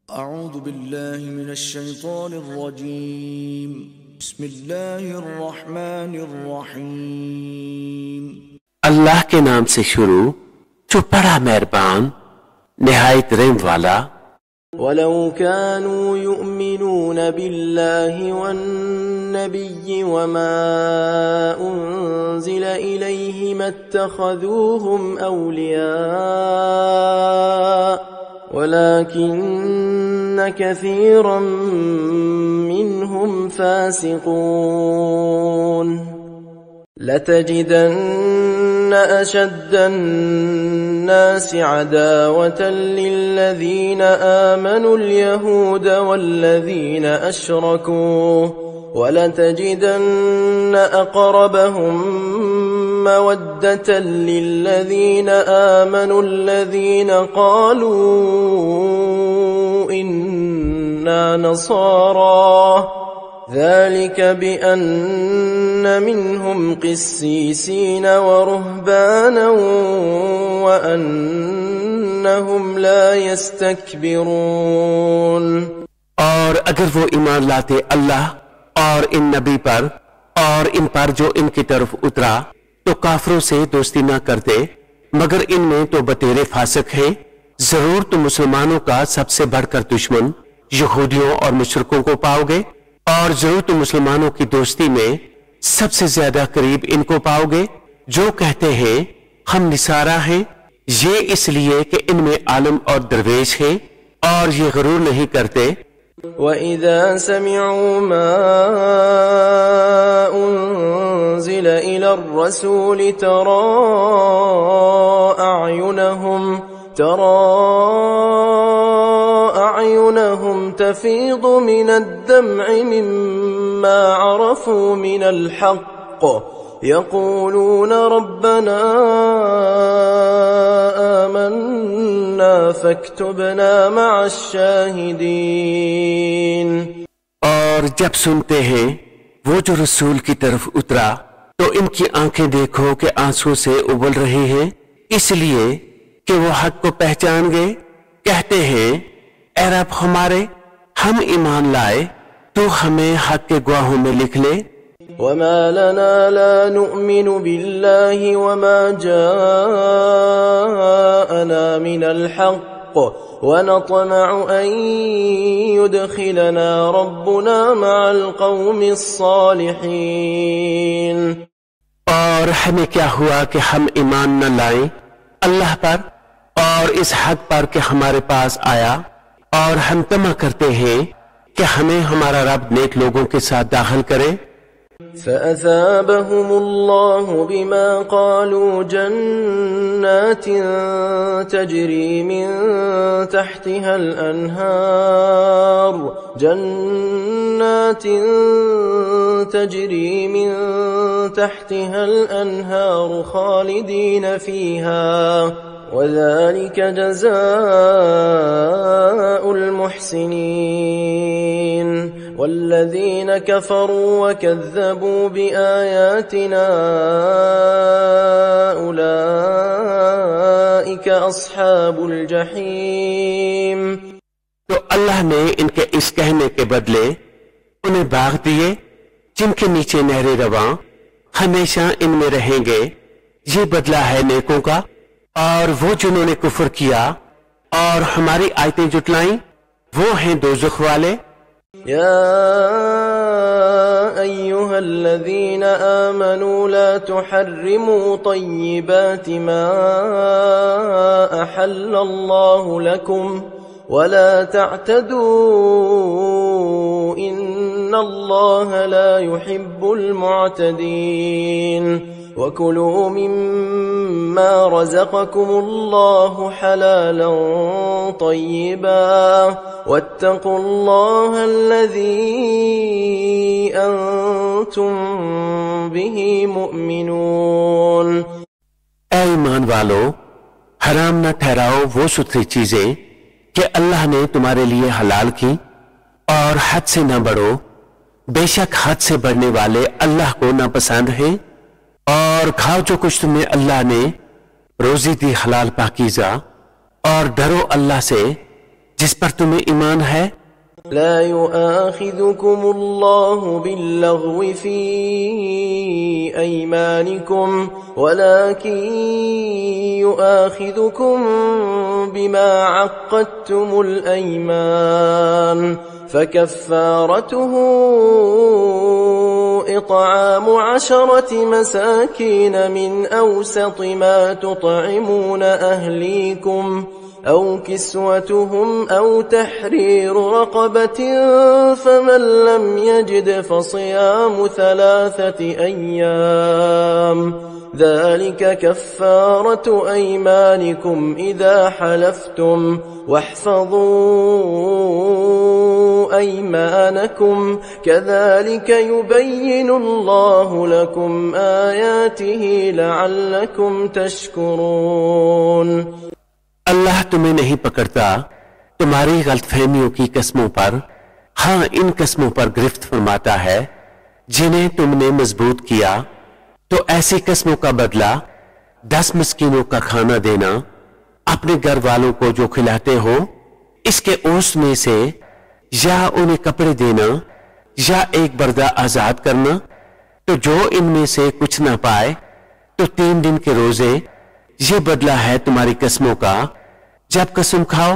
अऊज़ु बिल्लाहि मिनश शैतानिर रजीम। बिस्मिल्लाहिर रहमानिर रहीम। अल्लाह के नाम से शुरू जो बड़ा मेहरबान निहायत रहम वाला। वलौ कानू युमिनून बिल्लाहि वन्नबिय्यि वमा उन्ज़िल इलैहि मत्तख़ज़ूहुम औलिया वलाकिन्न कसीरन मिनहुम फासिकून। लतजिदन्न अशद्द الناس عداوة للذين آمنوا اليهود والذين أشركوا ولتجدن أقربهم مودة للذين آمنوا الذين قالوا إنا نصارى ذلك بأن منهم قسيسين ورهبانا وأنهم لا يستكبرون। और अगर वो ईमान लाते अल्लाह और इन नबी पर और इन पर जो इनकी तरफ उतरा तो काफरों से दोस्ती ना करते, मगर इनमें तो बतेरे फासिक हैं। जरूर तुम मुसलमानों का सबसे बढ़कर दुश्मन यहूदियों और मुशरिकों को पाओगे, और जरूर तुम मुसलमानों की दोस्ती में सबसे ज्यादा करीब इनको पाओगे जो कहते हैं हम निसारा हैं, ये इसलिए कि इनमें आलम और दरवेश हैं और ये गरूर नहीं करते। वइज़ा समिअू मा उन्ज़िल इलर रसूल तरा अयुनहुम तफीदु मिनद दम'i मिम्मा अरफू मिनल हक़्क़ यक़ूलून रब्बना आमन्ना फक्तुबना मअश शाहिदीन। और जब सुनते हैं वो जो रसूल की तरफ उतरा तो इनकी आंखें देखो कि आंसू से उबल रही हैं, इसलिए कि वो हक को पहचान गए। कहते हैं ऐ रब हमारे, हम ईमान लाए, तो हमें हक के गवाहों में लिख ले। वमा लना ला नुअमिनु बिल्लाहि वमा जाअना मिनल हक़्क़ वनतमअु अन युदखिलना रब्बुना मअल क़ौमिस सालिहीन। और हमें क्या हुआ कि हम ईमान न लाएं अल्लाह पर और इस हक पर कि हमारे पास आया, और हम तमा करते हैं कि हमें हमारा रब नेक लोगों के साथ दाखिल करे। फ़असाबहुमुल्लाहु बिमा क़ालू जन्नातिन तजरी मिन तहतिहल अन्हार जन्नातिन तजरी मिन तहतिहल अन्हार खालिदीन फ़ीहा वज़ालिक जज़ाउल मुहसिनीन। वल्लज़ीन कफ़रू वकज़्ज़बू बिआयातिना उलाइक अस्हाबुल जहीम। तो अल्लाह ने इनके इस कहने के बदले उन्हें बाग दिए जिनके नीचे नहरें रवां हमेशा इनमें रहेंगे। ये बदला है नेकों का, और वो जिन्होंने कुफ्र किया और हमारी आयतें जुटलाईं वो हैं दोज़ख वाले। या अय्युहल्लज़ीना आमनू ला तुहर्रिमू तय्यिबाति मा अहल्लल्लाहु लकुम वला तअतदू इन्नल्लाहा ला युहिब्बुल मुअतदीन। वकुलू मिम्मा रज़क़कुमुल्लाहु हलालन तय्यिबा वत्तक़ुल्लाहा अल्लज़ी अंतुम बिही मुअमिनून। ऐ ईमान वालो, हराम न ठहराओ वो सुथरी चीजें कि अल्लाह ने तुम्हारे लिए हलाल की, और हद से न बढ़ो, बेशक हद से बढ़ने वाले अल्लाह को नापसंद हैं। और खाओ जो कुछ तुम्हें अल्लाह ने रोजी दी हलाल पाकीज़ा, और डरो अल्लाह से जिस पर तुम्हें ईमान है। لا يؤاخذكم الله باللغو في أيمانكم ولكن يؤاخذكم بما عقدتم الأيمان فكفارته إطعام 10 مساكين من أوسط ما تطعمون أهليكم أو كسوتهم أو تحرير رقبة فمن لم يجد فصيام 3 أيام ذلك كفارة أيمانكم إذا حلفتم واحفظوا أيمانكم كذلك يبين الله لكم آياته لعلكم تشكرون। अल्लाह तुम्हें नहीं पकड़ता तुम्हारी गलतफहमियों की कस्मों पर, हाँ इन कस्मों पर गिरफ्त फरमाता है जिन्हें तुमने मजबूत किया, तो ऐसी कस्मों का बदला 10 मिस्कीनों का खाना देना, अपने घर वालों को जो खिलाते हो इसके ओस में से, या उन्हें कपड़े देना या एक बर्दा आजाद करना। तो जो इनमें से कुछ ना पाए तो 3 दिन के रोजे, ये बदला है तुम्हारी कस्मों का जब कसम खाओ,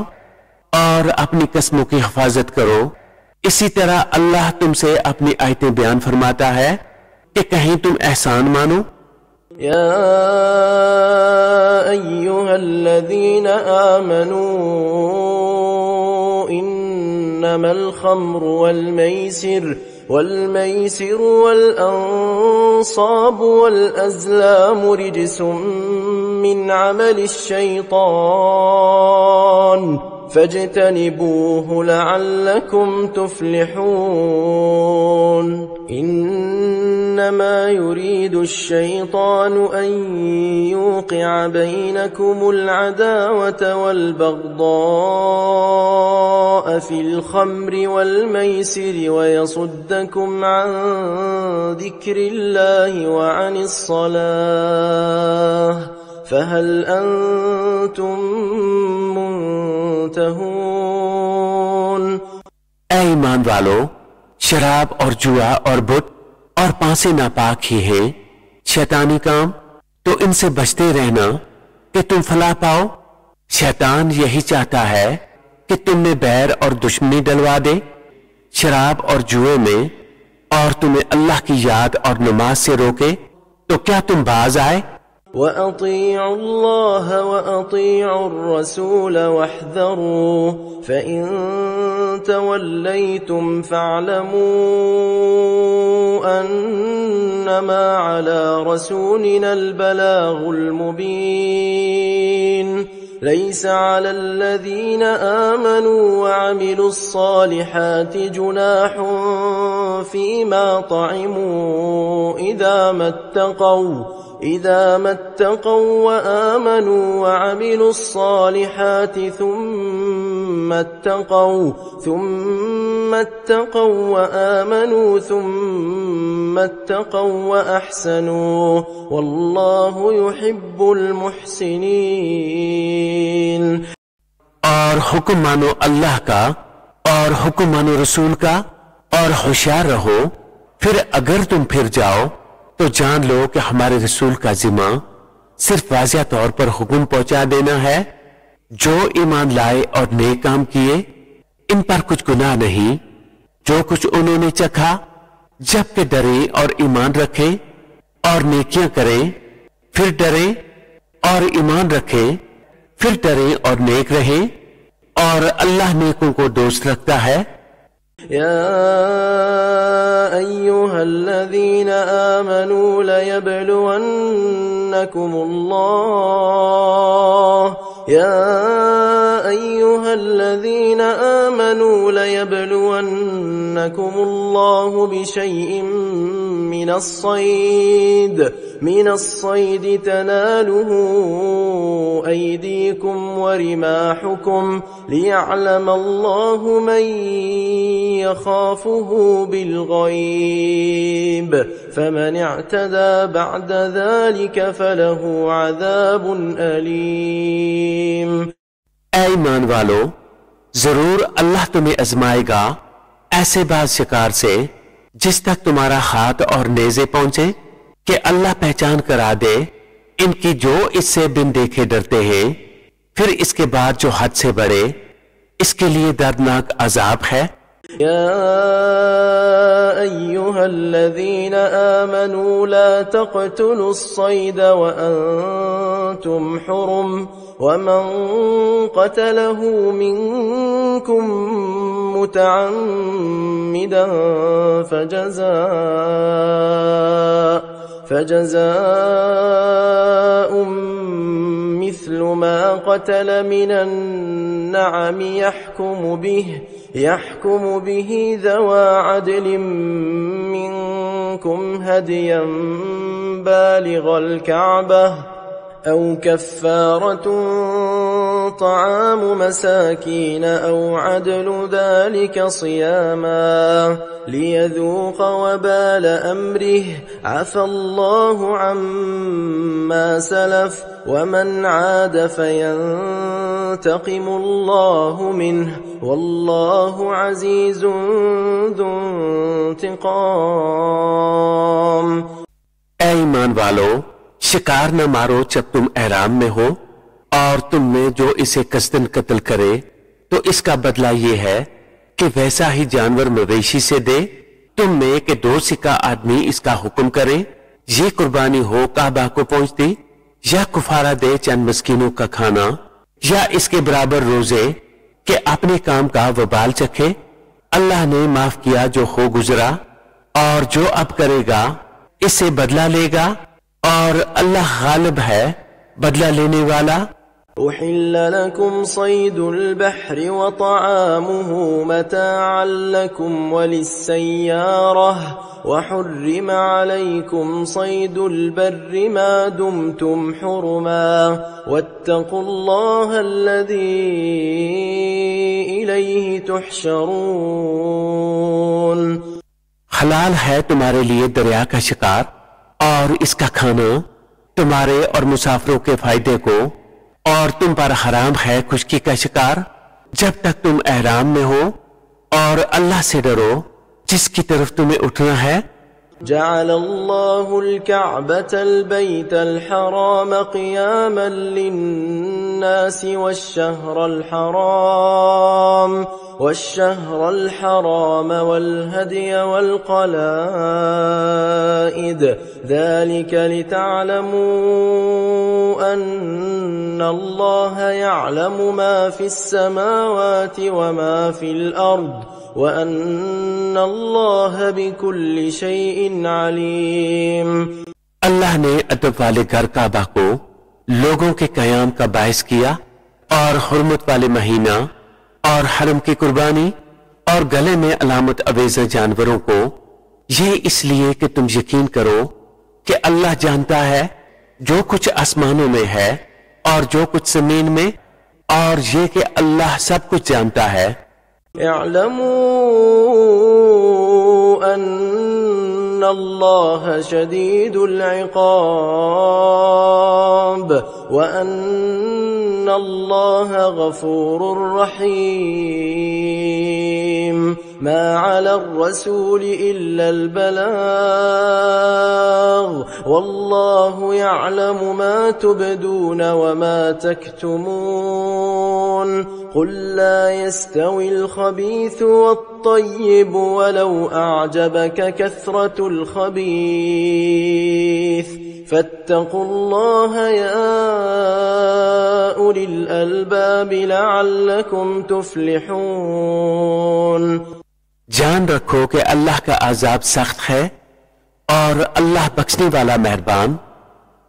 और अपनी कस्मों की हिफाजत करो। इसी तरह अल्लाह तुमसे अपनी आयतें बयान फरमाता है कि कहीं तुम एहसान मानो। या अय्युहल्लज़ीना आमनू इन्नमल खम्रु वल मैसिर والأنصاب والأزلام رجس من عمل الشيطان فاجتنبوه لعلكم تفلحون إنما يريد الشيطان أن يوقع بينكم العداوة والبغضاء في الخمر والميسر ويصدكم عن ذكر الله وعن الصلاة فهل أنتم منتهون। ऐ ईमान वालों, शराब और जुआ और बुत और पांसे नापाक ही हैं शैतानी काम, तो इनसे बचते रहना कि तुम फलाह पाओ। शैतान यही चाहता है कि तुमने बैर और दुश्मनी डलवा दे शराब और जुए में, और तुम्हें अल्लाह की याद और नमाज से रोके, तो क्या तुम बाज आए। وأطيعوا الله وأطيعوا الرسول واحذروا فإن توليتم فاعلموا أنما على رسولنا البلاغ المبين ليس على الذين آمنوا وعملوا الصالحات جناح فيما طعموا إذا ما اتقوا وآمنوا وعملوا الصالحات ثم اتقوا وآمنوا ثم اتقوا وأحسنوا والله يحب المحسنين। और हुक्म मानो अल्लाह का और हुक्म मानो रसूल का और होशियार रहो। फिर अगर तुम फिर जाओ तो जान लो कि हमारे रसूल का जिम्मा सिर्फ वाज़िह तौर पर हुक्म पहुंचा देना है। जो ईमान लाए और नेक काम किए इन पर कुछ गुनाह नहीं, जो कुछ उन्होंने चखा, जबकि डरे और ईमान रखें और नेकियां करें, फिर डरे और ईमान रखें, फिर डरे और नेक रहें, और अल्लाह नेकों को दोस्त रखता है। يا أيها الذين آمنوا ليبلونكم الله بشيء من الصيد تناله أيديكم ورماحكم ليعلم الله من يخافه بالغيب فمن اعتدى بعد ذلك فله عذاب أليم। ऐ ईमान वालों, जरूर अल्लाह तुम्हें आजमाएगा ऐसे बाज शिकार से जिस तक तुम्हारा हाथ और नेजे पहुंचे कि अल्लाह पहचान करा दे इनकी जो इससे बिन देखे डरते हैं, फिर इसके बाद जो हद से बढ़े इसके लिए दर्दनाक अजाब है। या अय्युहल्लज़ीना आमनू ला तक़्तुलुस-सय्द व अंतुम हुरुम वमन क़तलहू मिनकुम मुतअम्मिदन फजज़ाउम मिस्लु मा क़तल मिनन नअम यहकुमु बिहि ज़वा अदलिन मिनकुम हदियन बालिगल कअबह औ कफ़्फ़ारतुन तआमु मसाकीन औ अदलु ज़ालिका सियामा लियज़ूक़ वबाल अम्रिहि अफ़ल्लाहु अम्मा सलफ़ वमन आद फयंतक़िमुल्लाहु मिन्हु वल्लाहु अज़ीज़ुन ज़ु इंतिक़ाम। ऐ ईमान वालो, शिकार न मारो जब तुम एहराम में हो, और तुम में जो इसे कसदन कत्ल करे तो इसका बदला ये है कि वैसा ही जानवर मवेशी से दे। तुम में कि 2 सिक्का आदमी इसका हुक्म करे, ये कुर्बानी हो काबा को पहुंचती, या कुफारा दे चंद मस्कीनों का खाना, या इसके बराबर रोजे कि अपने काम का वबाल चखे। अल्लाह ने माफ किया जो हो गुजरा, और जो अब करेगा इससे बदला लेगा, और अल्लाह गालिब है बदला लेने वाला। उहिल्ल लकुम सय्दुल बहरि व तआमुहु मताअन लकुम वलिस्सय्यारह व हुर्रिम अलैकुम सय्दुल बर्रि मा दुमतुम हुरुमा वत्तकुल्लाह अल्लज़ी इलैहि तुहशरून। हलाल है तुम्हारे लिए दरिया का शिकार और इसका खाना तुम्हारे और मुसाफिरों के फायदे को, और तुम पर हराम है खुश्की का शिकार जब तक तुम एहराम में हो, और अल्लाह से डरो जिसकी तरफ तुम्हें उठना है। जअलल्लाहुल कअबतल बैतल हराम क़ियामन लिन्नासि वश्शहरल हराम वल्हदिय वल्क़लाइद ज़ालिका लितअलमू अन्नल्लाह यअलमु मा फ़िस्समावाति वमा फ़िल अर्द व अन्नल्लाह बिकुल्लि शैइन अलीम। अल्लाह ने अदब वाले घर काबा को लोगों के कयाम का बायस किया, और हुर्मत वाले महीना और हरम की कुर्बानी और गले में अलामत अवेज़ जानवरों को, ये इसलिए कि तुम यकीन करो कि अल्लाह जानता है जो कुछ आसमानों में है और जो कुछ जमीन में, और ये कि अल्लाह सब कुछ जानता है। इअलमू अन्नल्लाह शदीदुल इक़ाब व अन्नल्लाह गफूरुर रहीम। मा अलर रसूल इल्लल बलाग वल्लाहु यअलमु मा तुबदून व मा तक्तुमून। कुल ला यस्तविल खबीथ वत्तय्यिब वलौ अअजबक कसरतुल खबीथ फत्तकुल्लाह या उलिल अलबाब लअल्लकुम तुफ्लिहून। जान रखो कि अल्लाह का अज़ाब सख्त है, और अल्लाह बख्शने वाला मेहरबान।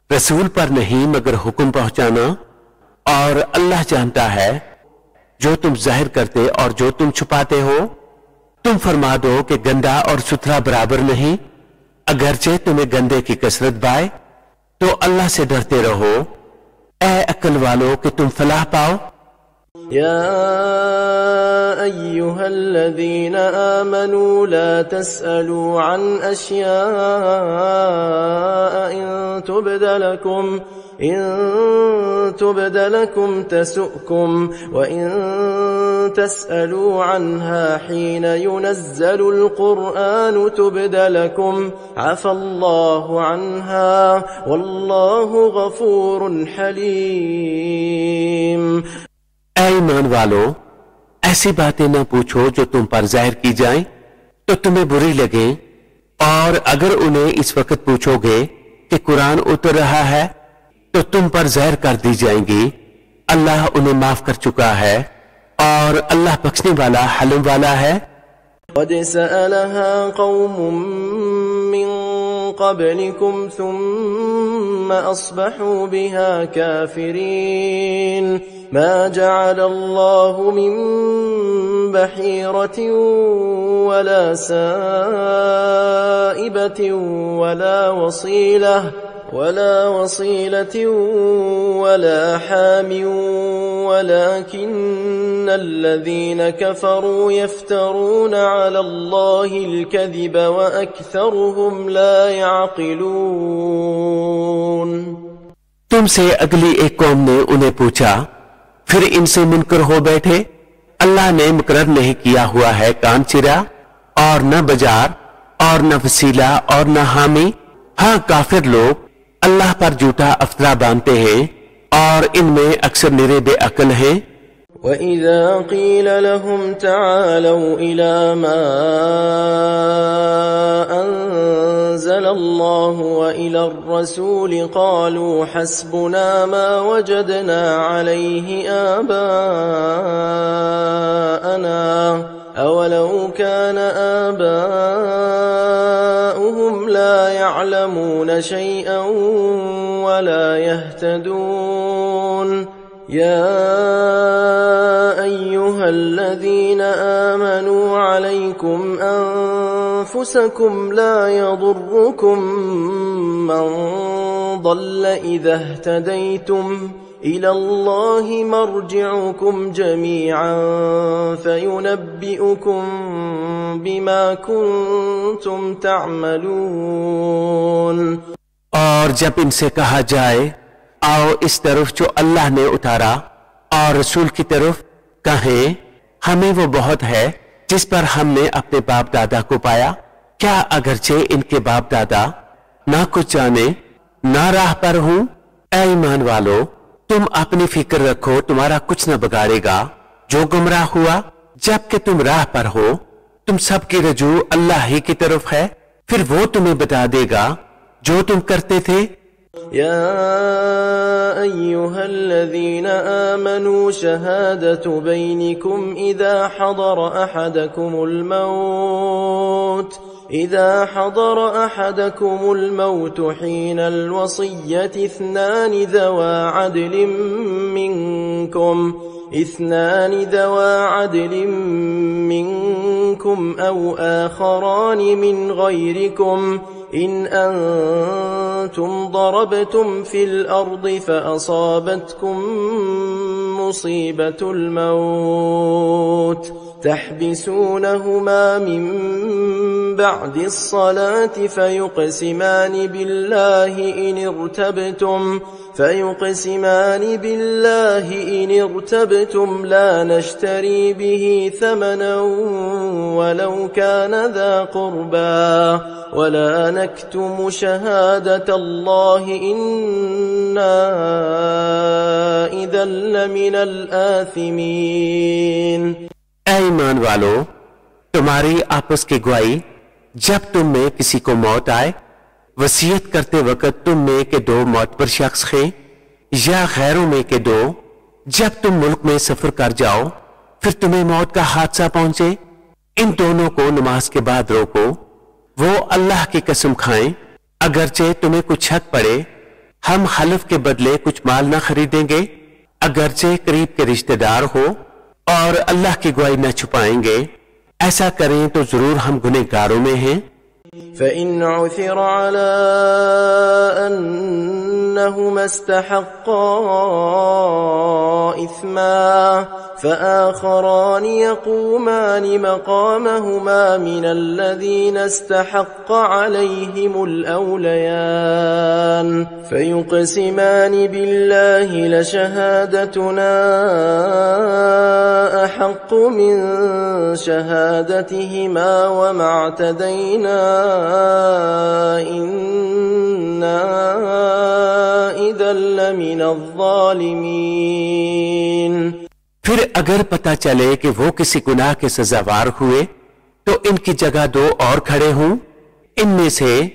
रसूल पर नहीं मगर हुक्म पहुंचाना, और अल्लाह जानता है जो तुम जाहिर करते और जो तुम छुपाते हो। तुम फरमा दो कि गंदा और सुथरा बराबर नहीं, अगरचे तुम्हें गंदे की कसरत बाए, तो अल्लाह से डरते रहो ऐ अक्ल वालों कि तुम फलाह पाओ। या अय्युहल्लज़ीना आमनू ला तस्अलू अन अश्याअ इन तुबद लकुम तसुअकुम व इन تسألوا عنها حين ينزل القرآن تبد لكم عفى الله عنها والله غفور حليم. ऐ ईमान वालों, ऐसी बातें न पूछो जो तुम पर जाहिर की जाएं तो तुम्हें बुरी लगे, और अगर उन्हें इस वक्त पूछोगे कि कुरान उतर रहा है तो तुम पर जाहिर कर दी जाएंगी। अल्लाह उन्हें माफ कर चुका है और अल्लाह बख्शने वाला हलीम वाला है। قد سألها قوم من قبلكم ثم أصبحوا بها كافرين. ما جعل الله من بحيرة ولا سائبة ولا وصيلة ولا حام ولكن الذين كفروا يفترون على الله الكذب وأكثرهم لا يعقلون. तुमसे अगली एक कौम ने उन्हें पूछा, फिर इनसे मुनकर हो बैठे। अल्लाह ने मुकर्रर नहीं किया हुआ है कान चिरा और न बाजार और न वसीला और न हामी। हाँ, काफिर लोग अल्लाह पर झूठा अफ्तरा बांधते हैं और इनमें अक्सर निरे बेअक्ल हैं। وَإِذَا قِيلَ لَهُمْ تَعَالَوْا إِلَى مَا أَنزَلَ اللَّهُ وَإِلَى الرَّسُولِ قَالُوا حَسْبُنَا مَا وَجَدْنَا عَلَيْهِ آبَاءَنَا أَوَلَوْ كَانَ آبَاؤُهُمْ لَا يَعْلَمُونَ شَيْئًا وَلَا يَهْتَدُونَ. يا أيها الذين آمنوا عليكم أنفسكم لا يضركم من ضل إذا اهتديتم إلى الله مرجعكم جميعا فينبئكم بما كنتم تعملون. और जब इनसे कहा जाए आओ इस तरफ जो अल्लाह ने उतारा और रसूल की तरफ, कहें हमें वो बहुत है जिस पर हमने अपने बाप दादा को पाया। क्या अगरचे इनके बाप दादा ना कुछ जाने ना राह पर हूं? ऐ ईमान वालो, तुम अपनी फिक्र रखो, तुम्हारा कुछ न बिगाड़ेगा जो गुमराह हुआ। जबकि तुम राह पर हो, तुम सबकी रजू अल्लाह ही की तरफ है, फिर वो तुम्हें बता देगा जो तुम करते थे। يا أيها الذين آمنوا شهادة بينكم إذا حضر أحدكم الموت حين الوصية اثنان ذوا عدل منكم أو آخران من غيركم إن أنتم ضربتم في الأرض فأصابتكم مصيبة الموت تحبسونهما من بعد الصلاة فيقسمان بالله إن ارتبتم لا نشتري به ثمنا ولو كان ذا قربى ولا نكتم شهادة الله إنا إذا لمن الآثمين. ऐ ईमान वालो, तुम्हारी आपस की गवाही जब तुम में किसी को मौत आए, वसीयत करते वक्त तुम में के दो मौत पर शख्स हैं या गैरों में के दो, जब तुम मुल्क में सफर कर जाओ फिर तुम्हें मौत का हादसा पहुंचे, इन दोनों को नमाज के बाद रोको। वो अल्लाह की कसम खाएं, अगरचे तुम्हें कुछ हक पड़े, हम हलफ के बदले कुछ माल न खरीदेंगे, अगरचे करीब के रिश्तेदार हो, और अल्लाह की गवाही न छुपाएंगे। ऐसा करें तो जरूर हम गुनहगारों में हैं। فإن عثر على أنهما استحقا إثما فآخران يقومان مقامهما من الذين استحق عليهم الأوليان فيقسمان بالله لشهادتنا أحق من شهادتهما وما اعتدينا إنا إذا لمن الظالمين। फिर अगर पता चले कि वो किसी गुनाह के सजावार हुए तो इनकी जगह दो और खड़े हों इनमें से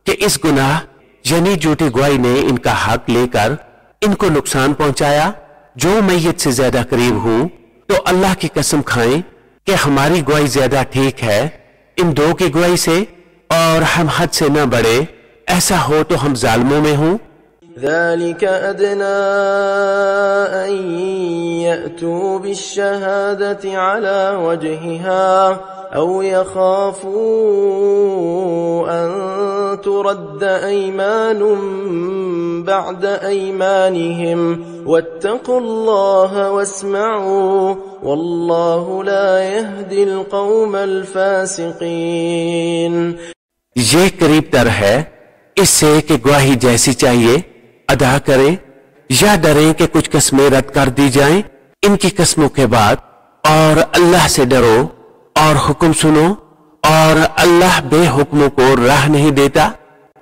कि इस गुनाह यानी झूठी गवाही ने इनका हक लेकर इनको नुकसान पहुंचाया, जो मैयत से ज्यादा करीब हूं तो अल्लाह की कसम खाएं कि हमारी गवाही ज्यादा ठीक है इन दो की गवाही से और हम हद से न बढ़े, ऐसा हो तो हम जालिमों में हों। ذلك أدنى أن يأتوا بالشهادة على وجهها أو يخافوا أن ترد أيمان بعد أيمانهم واتقوا الله واسمعوا والله لا يهدي القوم الفاسقين। ये करीब तर है इससे कि गवाही जैसी चाहिए अदा करें या डरें कि कुछ कस्में रद्द कर दी जाएं इनकी कस्मों के बाद, और अल्लाह से डरो और हुक्म सुनो और अल्लाह बेहुक्मों को राह नहीं देता।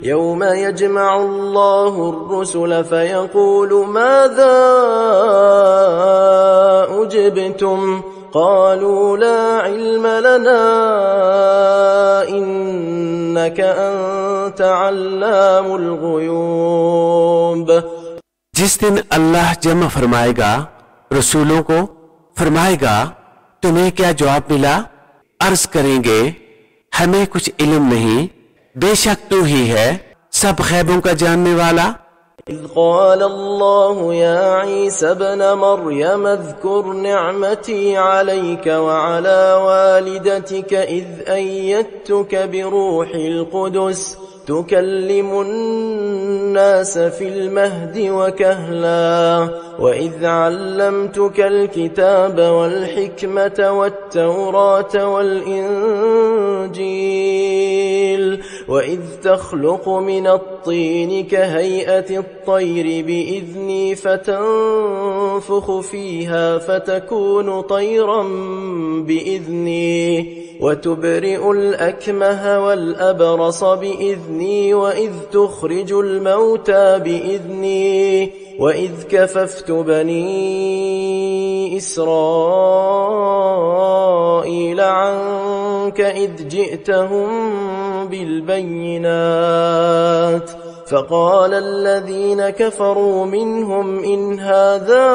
यौम यजमउल्लाहु अर्रुसुल फयक़ूलु माज़ा उजिबतुम क़ालू ला इल्म लना इन्नक अंत अल्लामुल ग़ुयूब। जिस दिन अल्लाह जमा फरमाएगा रसूलों को, फरमाएगा तुम्हें क्या जवाब मिला? अर्ज करेंगे हमें कुछ इल्म नहीं, बेशक तू ही है सब ग़ैबों का जानने वाला। إذ قال الله يا عيسى ابن مريم اذكر نعمتي عليك وعلى والدتك إذ أيدتك بروح القدس تكلم الناس في المهد وكهلا وإذ علمتك الكتاب والحكمة والتوراة والإنجيل وإذ تخلق من الطين كهيئة الطير بإذني فتنفخ فيها فتكون طيرا بإذني وتبرئ الأكمه والأبرص بإذني وإذ تخرج الموتى بإذني وإذ كففت بني إسرائيل عنك إذ جئتهم بالبينات فقال الذين كفروا منهم إن هذا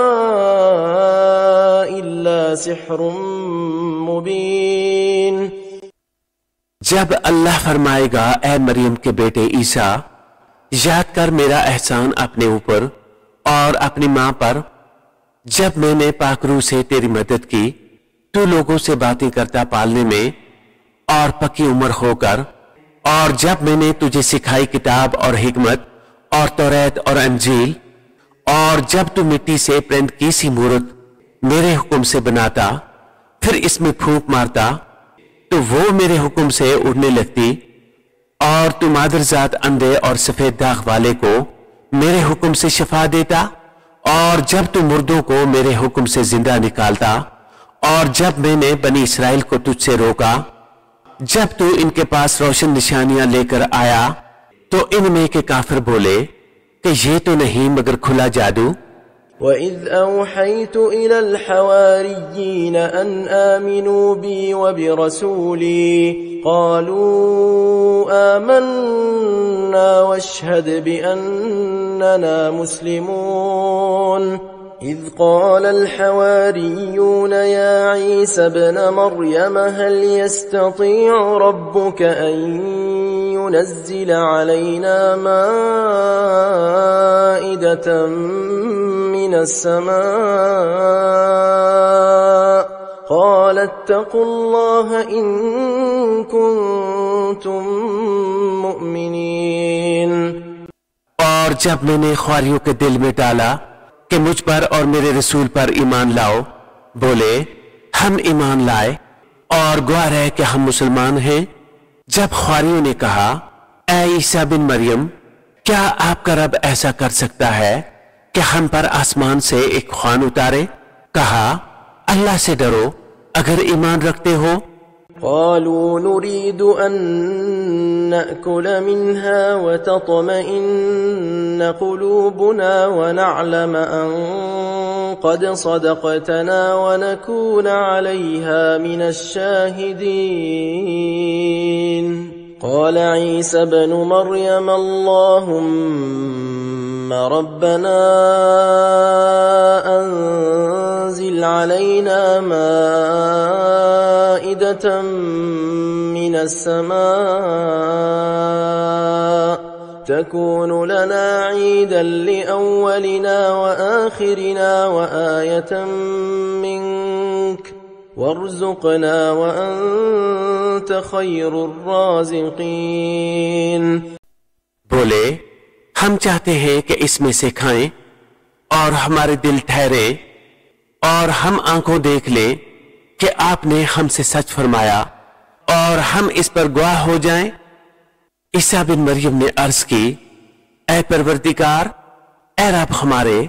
إلا سحر मुबीन। जब अल्लाह फरमाएगा ऐ मरियम के बेटे ईसा, याद कर मेरा एहसान अपने ऊपर और अपनी मां पर, जब मैंने पाकरू से तेरी मदद की तू लोगों से बातें करता पालने में और पक्की उम्र होकर, और जब मैंने तुझे सिखाई किताब और हिकमत और तौरात और अंजील, और जब तू मिट्टी से प्रेंद की सी मूरत मेरे हुक्म से बनाता फिर इसमें फूंक मारता तो वो मेरे हुक्म से उड़ने लगती, और तू मादरजात अंधे और सफेद दाग वाले को मेरे हुक्म से शफा देता, और जब तू मुर्दों को मेरे हुक्म से जिंदा निकालता, और जब मैंने बनी इसराइल को तुझसे रोका, जब तू इनके पास रोशन निशानियां लेकर आया तो इनमें के काफिर बोले कि ये तो नहीं मगर खुला जादू। وإذ أوحيت إلى الحواريين أن آمنوا بي وبرسولي قالوا آمنا واشهد بأننا مسلمون إذ قال الحواريون يا عيسى ابن مريم هل يستطيع ربك أن ينزل علينا مائدة من السماء قال اتقوا الله إن كنتم مؤمنين। और जब मैंने ख्वारियों के दिल में डाला कि मुझ पर और मेरे रसूल पर ईमान लाओ, बोले हम ईमान लाए और गवाह रहे कि हम मुसलमान हैं। जब ख्वारियों ने कहा ऐ ईसा बिन मरियम, क्या आपका रब ऐसा कर सकता है कि हम पर आसमान से एक ख्वान उतारे? कहा अल्लाह से डरो अगर ईमान रखते हो। قالوا نريد أن نأكل منها وتطمئن قلوبنا ونعلم أن قد صدقتنا ونكون عليها من الشاهدين. قال عيسى ابن مريم اللهم ربنا أنزل علينا مائدة من السماء تكون لنا عيدا لأولنا وآخرنا وآية منك وارزقنا وأنت خير الرازقين. बोले हम चाहते हैं कि इसमें से खाएं और हमारे दिल ठहरे और हम आंखों देख लें कि आपने हमसे सच फरमाया और हम इस पर गवाह हो जाएं। ईसा बिन मरियम ने अर्ज की, ऐ परवरदिगार, ऐ रब हमारे,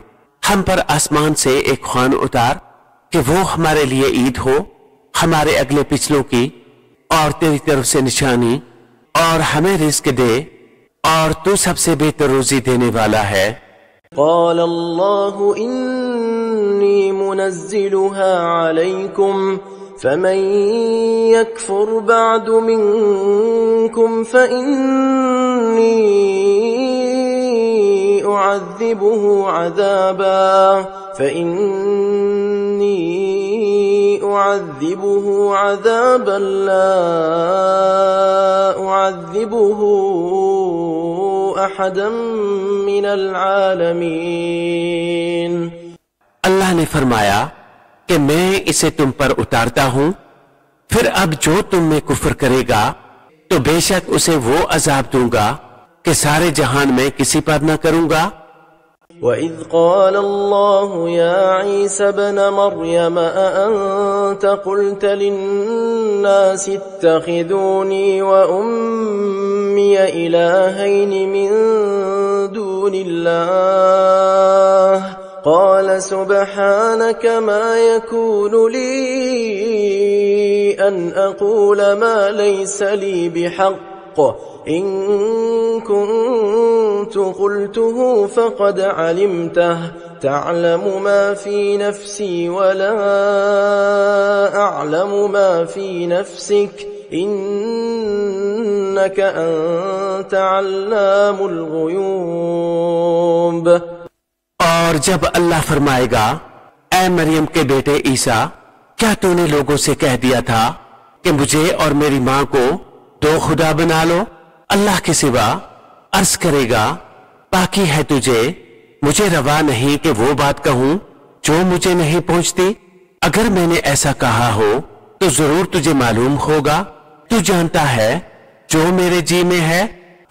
हम पर आसमान से एक ख्वान उतार कि वो हमारे लिए ईद हो, हमारे अगले पिछलों की, और तेरी तरफ से निशानी, और हमें रिज़्क दे, और तू सबसे बेहतर रोजी देने वाला है। قال الله إني منزلها عليكم فمن يكفر بعد منكم فإني أعذبه عذابا لا أعذبه أحدا من العالمين. अल्लाह ने फरमाया कि मैं इसे तुम पर उतारता हूं, फिर अब जो तुम में कुफ्र करेगा तो बेशक उसे वो अजाब दूंगा कि सारे जहान में किसी पर न करूंगा। وَإِذْ قَالَ اللَّهُ يَا عِيسَى ابْنَ مَرْيَمَ أَأَنْتَ قُلْتَ لِلنَّاسِ اتَّخِذُونِي وَأُمِّيَ إِلَٰهَيْنِ مِن دُونِ اللَّهِ قَالَ سُبْحَانَكَ مَا يَكُونُ لِي أَنْ أَقُولَ مَا لَيْسَ لِي بِحَقٍّ إن كنت قلته فقد علمته تعلم ما في نفسي ولا أعلم ما في نفسك إنك أنت علام الغيوب. और जब अल्लाह फरमाएगा, ऐ मरियम के बेटे ईसा, क्या तूने लोगों से कह दिया था कि मुझे और मेरी मां को दो खुदा बना लो अल्लाह के सिवा? अर्ज करेगा, बाकी है तुझे, मुझे रवा नहीं कि वो बात कहूं जो मुझे नहीं पहुंचती। अगर मैंने ऐसा कहा हो तो जरूर तुझे मालूम होगा। तू जानता है जो मेरे जी में है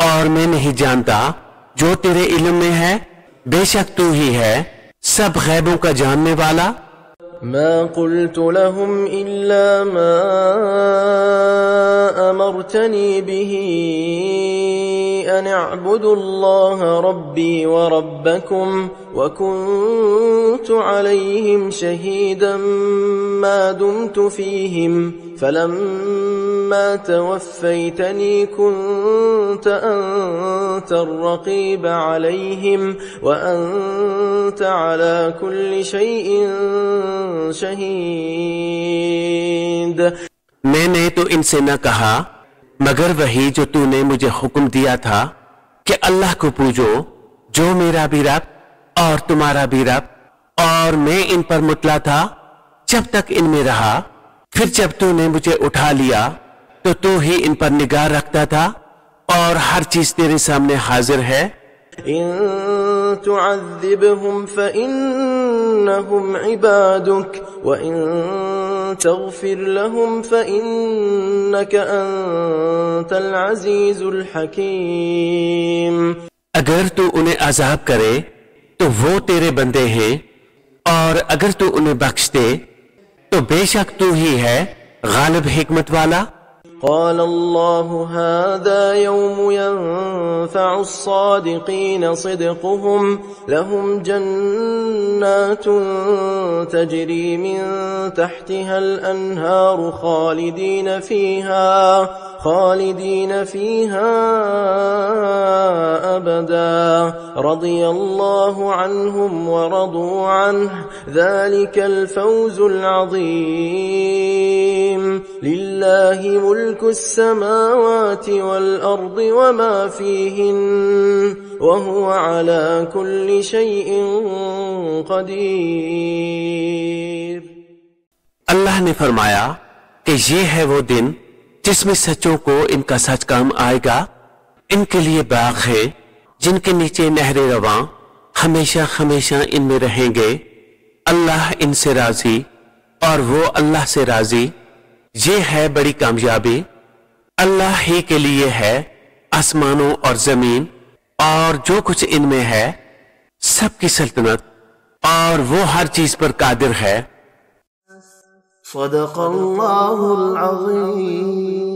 और मैं नहीं जानता जो तेरे इल्म में है। बेशक तू ही है सब गैबों का जानने वाला। ما قلت لهم إلا ما أمرتني به أن اعبدوا الله ربي وربكم وكنت عليهم شهيدا ما دمت فيهم فلما توفيتني كنت أنت الرقيب عليهم وأنت على كل شيء शहीद. मैंने तो इनसे न कहा मगर वही जो तूने मुझे हुक्म दिया था कि अल्लाह को पूजो, जो मेरा भी रब और तुम्हारा भी रब, और मैं इन पर मुतला था जब तक इनमें रहा। फिर जब तूने मुझे उठा लिया तो तू ही इन पर निगाह रखता था और हर चीज तेरे सामने हाजिर है। इन तुअज़्ज़िबहुम फइन्नहुम इबादुक व इन तग़फिर लहुम फइन्नक अंतल अज़ीज़ुल हकीम. अगर तू उन्हें अज़ाब करे तो वो तेरे बंदे हैं, और अगर तू उन्हें बख्श दे तो बेशक तू ही है गालिब हिकमत वाला. قال الله هذا يوم ينفع الصادقين صدقهم لهم جنات تجري من تحتها الأنهار خالدين فيها أبدا رضي الله عنهم ورضوا عنه ذلك الفوز العظيم لله ملك السماوات والأرض وما فيهن وهو على كل شيء قدير। अल्लाह ने फरमाया कि ये है वो दिन जिसमें सच्चों को इनका सच काम आएगा। इनके लिए बाग है जिनके नीचे नहरें रवां हमेशा हमेशा इनमें रहेंगे। अल्लाह इनसे राजी और वो अल्लाह से राजी। ये है बड़ी कामयाबी। अल्लाह ही के लिए है आसमानों और जमीन और जो कुछ इनमें है सबकी सल्तनत और वो हर चीज पर कादिर है। सदक़ल्लाहुल अज़ीम।